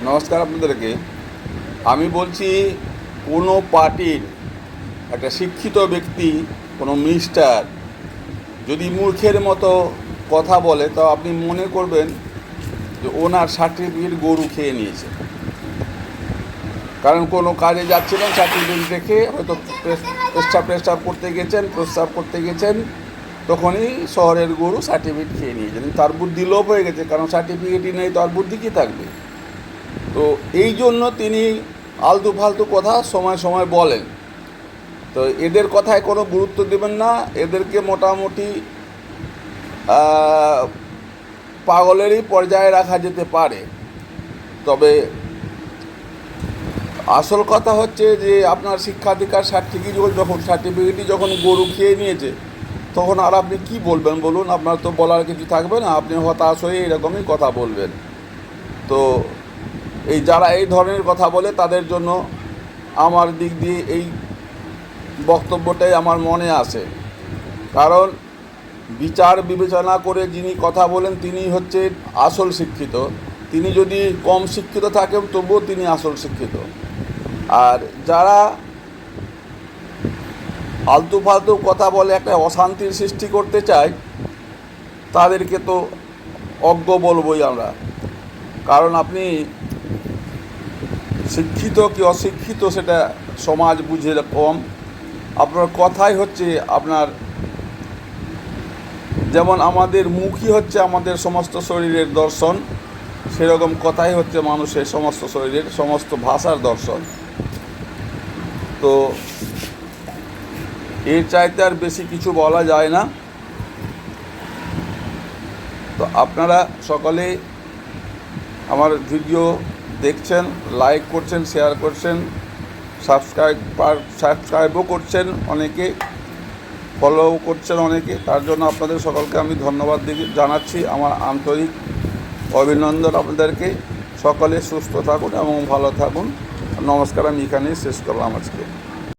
নমস্কার আপনাদেরকে। আমি বলছি, কোনো পার্টির একটা শিক্ষিত ব্যক্তি, কোনো মিনিস্টার যদি মূর্খের মতো কথা বলে, তো আপনি মনে করবেন যে ওনার সার্টিফিকেট গরু খেয়ে নিয়েছে। কারণ কোনো কাজে যাচ্ছিলেন, সার্টিফিকেট রেখে হয়তো প্রস্রাব করতে গেছেন, তখনই শহরের গরু সার্টিফিকেট খেয়ে নিয়েছেন। তার বুদ্ধি লোপ হয়ে গেছে, কারণ সার্টিফিকেটই নেই, তার বুদ্ধি কী থাকবে। তো এই জন্য তিনি আলতু ফালতু কথা সময় সময় বলেন। তো এদের কথায় কোনো গুরুত্ব দেবেন না, এদেরকে মোটামুটি পাগলেরই পর্যায়ে রাখা যেতে পারে। তবে আসল কথা হচ্ছে যে আপনার শিক্ষাধিকার সার্টিফিকেটই যখন গরু খেয়ে নিয়েছে, তখন আর আপনি কি বলবেন বলুন? আপনার তো বলার কিছু থাকবে না, আপনি হতাশ হয়ে এরকমই কথা বলবেন। তো যারা এই ধরনের কথা বলে, তাদের জন্য আমার দিক দিয়ে এই বক্তব্যটাই আমার মনে আসে। কারণ বিচার বিবেচনা করে যিনি কথা বলেন, তিনি হচ্ছে আসল শিক্ষিত। তিনি যদি কম শিক্ষিত থাকেন, তবুও তিনি আসল শিক্ষিত। আর যারা আলতু ফালতু কথা বলে একটা অশান্তির সৃষ্টি করতে চায়, তাদেরকে তো অজ্ঞ বলবই আমরা। কারণ আপনি শিক্ষিত কি অশিক্ষিত সেটা সমাজ বুঝে কম। আপনার কথাই হচ্ছে আপনার, যেমন আমাদের মুখই হচ্ছে আমাদের সমস্ত শরীরের দর্শন, সেরকম কথাই হচ্ছে মানুষের সমস্ত শরীরের সমস্ত ভাষার দর্শন। তো এর চাইতে আর বেশি কিছু বলা যায় না। তো আপনারা সকলে আমার ভিডিও দেখছেন, লাইক করছেন, শেয়ার করছেন, সাবস্ক্রাইবও করছেন, অনেকে ফলোও করছেন অনেকে। তার জন্য আপনাদের সকলকে আমি ধন্যবাদ জানাচ্ছি, আমার আন্তরিক অভিনন্দন আপনাদেরকে। সকলে সুস্থ থাকুন এবং ভালো থাকুন। নমস্কার, আমি এখানেই শেষ করলাম আজকে।